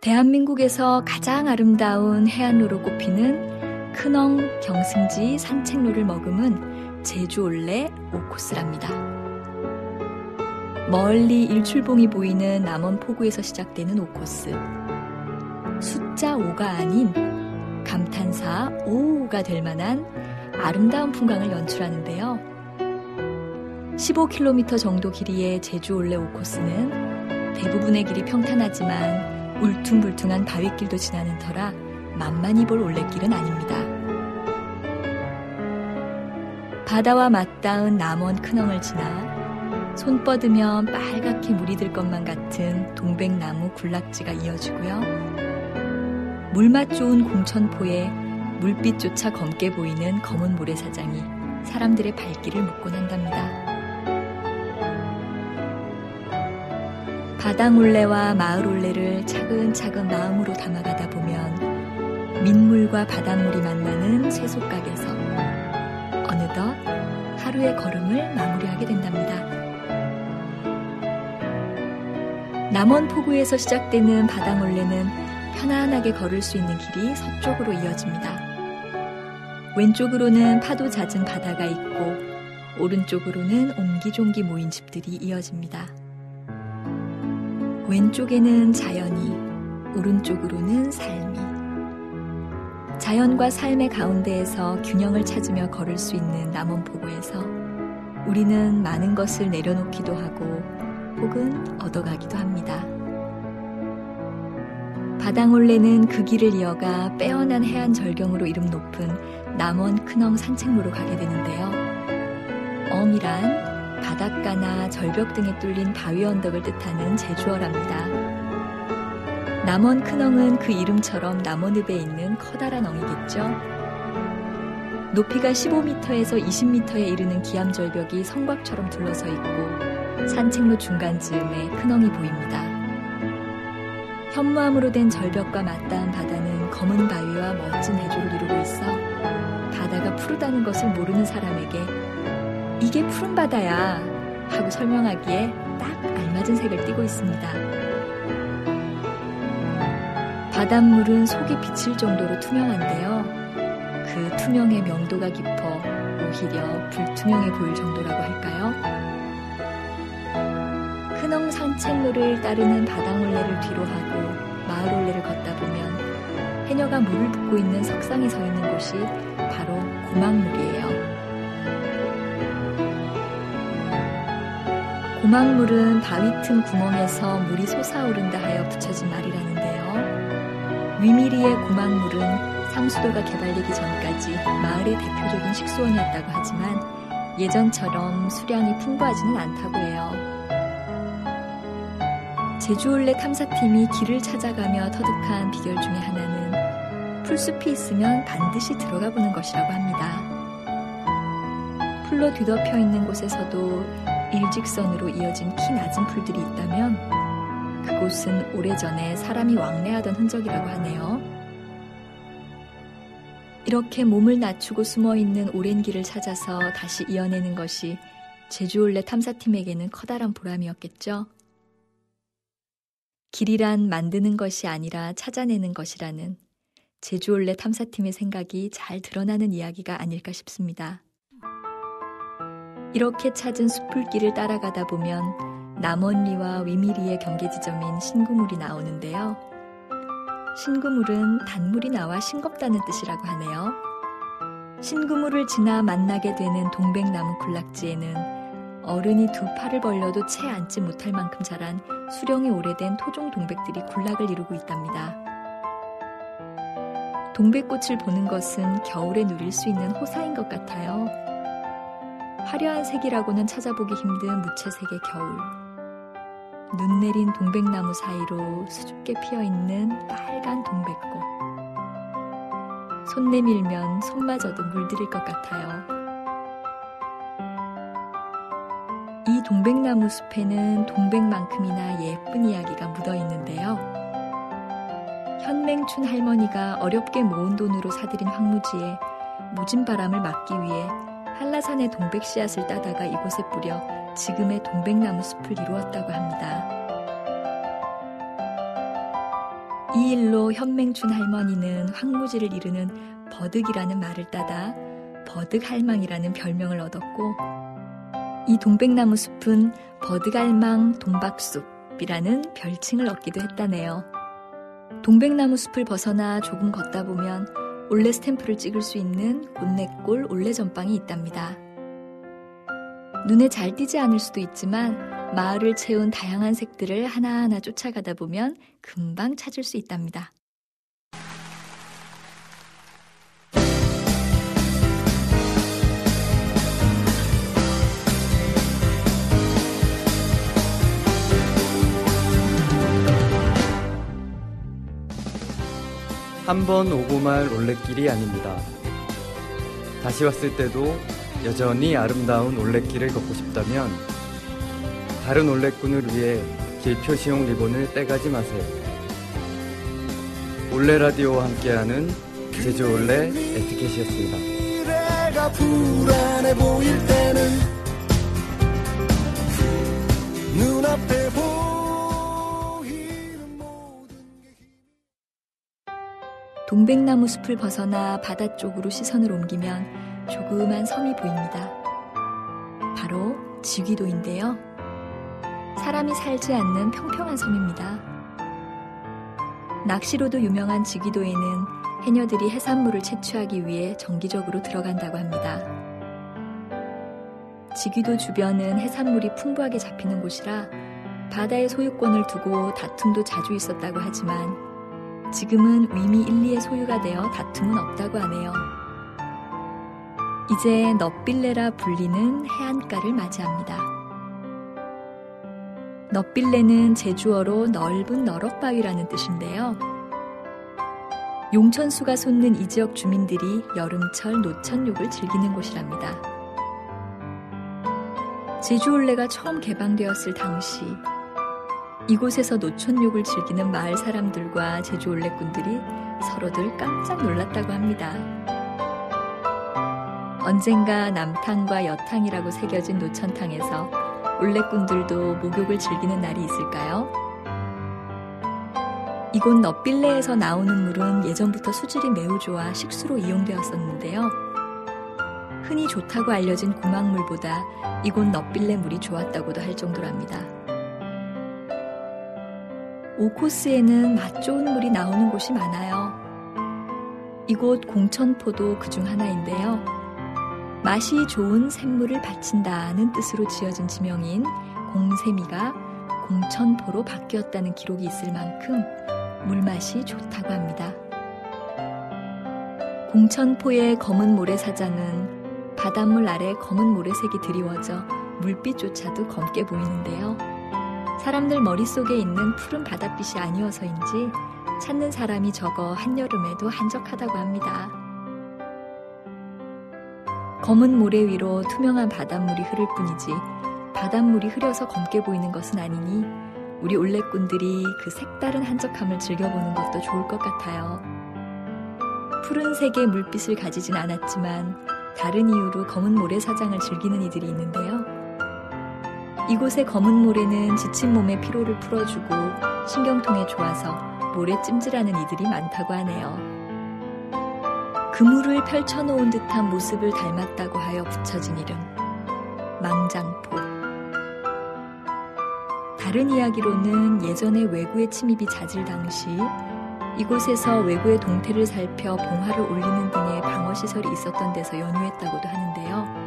대한민국에서 가장 아름다운 해안로로 꼽히는 큰엉 경승지 산책로를 머금은 제주올레 5코스랍니다. 멀리 일출봉이 보이는 남원 포구에서 시작되는 5코스. 숫자 5가 아닌 감탄사 5가 될 만한 아름다운 풍광을 연출하는데요. 15km 정도 길이의 제주올레 5코스는 대부분의 길이 평탄하지만 울퉁불퉁한 바위길도 지나는 터라 만만히 볼 올레길은 아닙니다. 바다와 맞닿은 남원 큰엉을 지나 손 뻗으면 빨갛게 물이 들 것만 같은 동백나무 군락지가 이어지고요. 물맛 좋은 공천포에 물빛조차 검게 보이는 검은 모래사장이 사람들의 발길을 묶곤 한답니다. 바닥올레와 마을올레를 차근차근 마음으로 담아가다 보면 민물과 바닷물이 만나는 쇠속각에서 어느덧 하루의 걸음을 마무리하게 된답니다. 남원 포구에서 시작되는 바닥올레는 편안하게 걸을 수 있는 길이 서쪽으로 이어집니다. 왼쪽으로는 파도 잦은 바다가 있고 오른쪽으로는 옹기종기 모인 집들이 이어집니다. 왼쪽에는 자연이, 오른쪽으로는 삶이. 자연과 삶의 가운데에서 균형을 찾으며 걸을 수 있는 남원포구에서 우리는 많은 것을 내려놓기도 하고 혹은 얻어가기도 합니다. 바닥올레는 그 길을 이어가 빼어난 해안 절경으로 이름 높은 남원 큰엉 산책로로 가게 되는데요. 엉이란 바닷가나 절벽 등에 뚫린 바위 언덕을 뜻하는 제주어랍니다. 남원 큰엉은 그 이름처럼 남원읍에 있는 커다란 엉이겠죠. 높이가 15m에서 20m에 이르는 기암절벽이 성곽처럼 둘러서 있고 산책로 중간쯤에 큰엉이 보입니다. 현무암으로 된 절벽과 맞닿은 바다는 검은 바위와 멋진 해조를 이루고 있어 바다가 푸르다는 것을 모르는 사람에게 이게 푸른 바다야 하고 설명하기에 딱 알맞은 색을 띠고 있습니다. 바닷물은 속이 비칠 정도로 투명한데요. 그 투명의 명도가 깊어 오히려 불투명해 보일 정도라고 할까요? 큰엉 산책로를 따르는 바닥올레를 뒤로 하고 마을올레를 걷다 보면 해녀가 물을 붓고 있는 석상이 서 있는 곳이 바로 고막물이에요. 고막물은 바위 틈 구멍에서 물이 솟아오른다 하여 붙여진 말이라는데요. 위미리의 고막물은 상수도가 개발되기 전까지 마을의 대표적인 식수원이었다고 하지만 예전처럼 수량이 풍부하지는 않다고 해요. 제주올레 탐사팀이 길을 찾아가며 터득한 비결 중에 하나는 풀숲이 있으면 반드시 들어가 보는 것이라고 합니다. 풀로 뒤덮여 있는 곳에서도 일직선으로 이어진 키 낮은 풀들이 있다면 그곳은 오래전에 사람이 왕래하던 흔적이라고 하네요. 이렇게 몸을 낮추고 숨어있는 오랜 길을 찾아서 다시 이어내는 것이 제주올레 탐사팀에게는 커다란 보람이었겠죠. 길이란 만드는 것이 아니라 찾아내는 것이라는 제주올레 탐사팀의 생각이 잘 드러나는 이야기가 아닐까 싶습니다. 이렇게 찾은 숲풀길을 따라가다 보면 남원리와 위미리의 경계 지점인 신구물이 나오는데요. 신구물은 단물이 나와 싱겁다는 뜻이라고 하네요. 신구물을 지나 만나게 되는 동백나무 군락지에는 어른이 두 팔을 벌려도 채 앉지 못할 만큼 자란 수령이 오래된 토종 동백들이 군락을 이루고 있답니다. 동백꽃을 보는 것은 겨울에 누릴 수 있는 호사인 것 같아요. 화려한 색이라고는 찾아보기 힘든 무채색의 겨울. 눈 내린 동백나무 사이로 수줍게 피어있는 빨간 동백꽃. 손 내밀면 손마저도 물들일 것 같아요. 이 동백나무 숲에는 동백만큼이나 예쁜 이야기가 묻어 있는데요. 현맹춘 할머니가 어렵게 모은 돈으로 사들인 황무지에 무진 바람을 막기 위해 한라산의 동백 씨앗을 따다가 이곳에 뿌려 지금의 동백나무 숲을 이루었다고 합니다. 이 일로 현맹춘 할머니는 황무지를 이루는 버득이라는 말을 따다 버득할망이라는 별명을 얻었고, 이 동백나무 숲은 버득할망 동박숲이라는 별칭을 얻기도 했다네요. 동백나무 숲을 벗어나 조금 걷다 보면 올레 스탬프를 찍을 수 있는 곤내골 올레 전방이 있답니다. 눈에 잘 띄지 않을 수도 있지만 마을을 채운 다양한 색들을 하나하나 쫓아가다 보면 금방 찾을 수 있답니다. 한 번 오고 말 올레길이 아닙니다. 다시 왔을 때도 여전히 아름다운 올레길을 걷고 싶다면 다른 올레꾼을 위해 길 표시용 리본을 떼가지 마세요. 올레 라디오와 함께하는 제주 올레 에티켓이었습니다. 미래가 불안해 보일 때는 눈앞에 보이는 모든 게 동백나무 숲을 벗어나 바다 쪽으로 시선을 옮기면 조그만 섬이 보입니다. 바로 지귀도인데요. 사람이 살지 않는 평평한 섬입니다. 낚시로도 유명한 지귀도에는 해녀들이 해산물을 채취하기 위해 정기적으로 들어간다고 합니다. 지귀도 주변은 해산물이 풍부하게 잡히는 곳이라 바다의 소유권을 두고 다툼도 자주 있었다고 하지만 지금은 위미 1, 2의 소유가 되어 다툼은 없다고 하네요. 이제 넛빌레라 불리는 해안가를 맞이합니다. 넛빌레는 제주어로 넓은 너럭바위라는 뜻인데요. 용천수가 솟는 이 지역 주민들이 여름철 노천욕을 즐기는 곳이랍니다. 제주올레가 처음 개방되었을 당시 이곳에서 노천욕을 즐기는 마을 사람들과 제주올레꾼들이 서로들 깜짝 놀랐다고 합니다. 언젠가 남탕과 여탕이라고 새겨진 노천탕에서 올레꾼들도 목욕을 즐기는 날이 있을까요? 이곳 넛빌레에서 나오는 물은 예전부터 수질이 매우 좋아 식수로 이용되었었는데요. 흔히 좋다고 알려진 고막물보다 이곳 넛빌레 물이 좋았다고도 할 정도랍니다. 5코스에는 맛 좋은 물이 나오는 곳이 많아요. 이곳 공천포도 그중 하나인데요. 맛이 좋은 샘물을 바친다는 뜻으로 지어진 지명인 공세미가 공천포로 바뀌었다는 기록이 있을 만큼 물맛이 좋다고 합니다. 공천포의 검은 모래사장은 바닷물 아래 검은 모래색이 드리워져 물빛조차도 검게 보이는데요. 사람들 머릿속에 있는 푸른 바닷빛이 아니어서인지 찾는 사람이 적어 한여름에도 한적하다고 합니다. 검은 모래 위로 투명한 바닷물이 흐를 뿐이지 바닷물이 흐려서 검게 보이는 것은 아니니 우리 올레꾼들이 그 색다른 한적함을 즐겨보는 것도 좋을 것 같아요. 푸른색의 물빛을 가지진 않았지만 다른 이유로 검은 모래사장을 즐기는 이들이 있는데요. 이곳의 검은 모래는 지친 몸의 피로를 풀어주고 신경통에 좋아서 모래 찜질하는 이들이 많다고 하네요. 그물을 펼쳐놓은 듯한 모습을 닮았다고 하여 붙여진 이름, 망장포. 다른 이야기로는 예전에 왜구의 침입이 잦을 당시 이곳에서 왜구의 동태를 살펴 봉화를 올리는 등의 방어시설이 있었던 데서 연유했다고도 하는데요.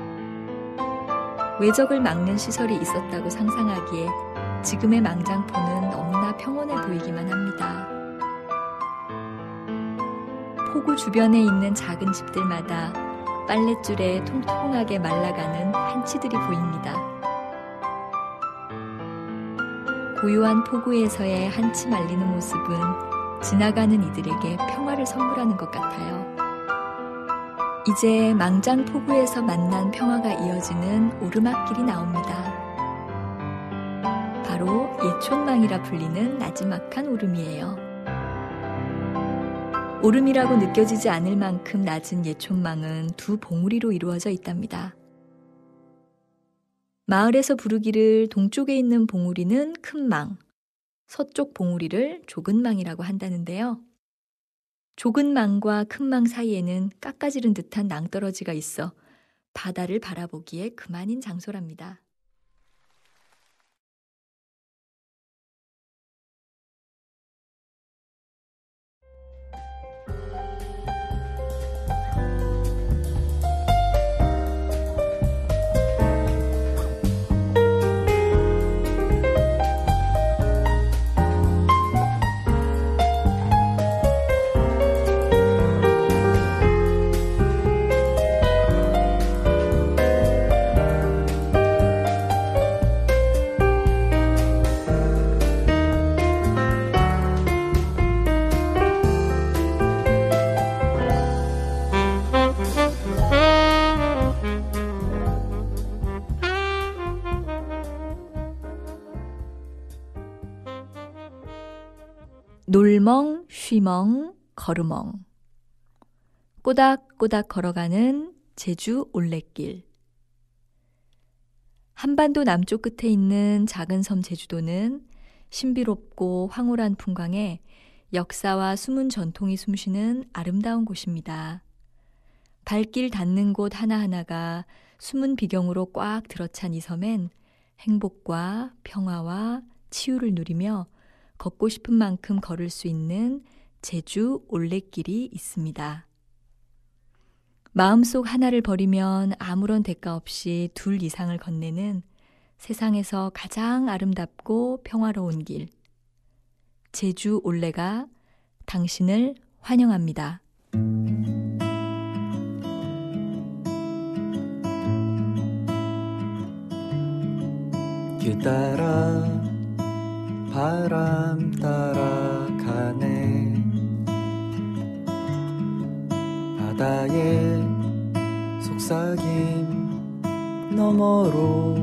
외적을 막는 시설이 있었다고 상상하기에 지금의 망장포는 너무나 평온해 보이기만 합니다. 포구 주변에 있는 작은 집들마다 빨랫줄에 통통하게 말라가는 한치들이 보입니다. 고요한 포구에서의 한치 말리는 모습은 지나가는 이들에게 평화를 선물하는 것 같아요. 이제 망장포구에서 만난 평화가 이어지는 오르막길이 나옵니다. 바로 예촌망이라 불리는 나지막한 오름이에요. 오름이라고 느껴지지 않을 만큼 낮은 예촌망은 두 봉우리로 이루어져 있답니다. 마을에서 부르기를 동쪽에 있는 봉우리는 큰 망, 서쪽 봉우리를 조근망이라고 한다는데요. 좁은 망과 큰 망 사이에는 깎아지른 듯한 낭떠러지가 있어 바다를 바라보기에 그만인 장소랍니다. 놀멍, 쉬멍, 걸으멍. 꼬닥꼬닥 걸어가는 제주 올레길. 한반도 남쪽 끝에 있는 작은 섬 제주도는 신비롭고 황홀한 풍광에 역사와 숨은 전통이 숨쉬는 아름다운 곳입니다. 발길 닿는 곳 하나하나가 숨은 비경으로 꽉 들어찬 이 섬엔 행복과 평화와 치유를 누리며 걷고 싶은 만큼 걸을 수 있는 제주 올레길이 있습니다. 마음속 하나를 버리면 아무런 대가 없이 둘 이상을 건네는 세상에서 가장 아름답고 평화로운 길. 제주 올레가 당신을 환영합니다. 길 따라 바람 따라가네 바다의 속삭임 너머로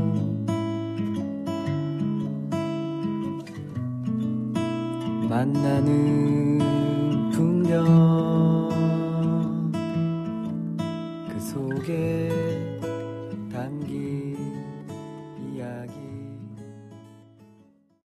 만나는 풍경 그 속에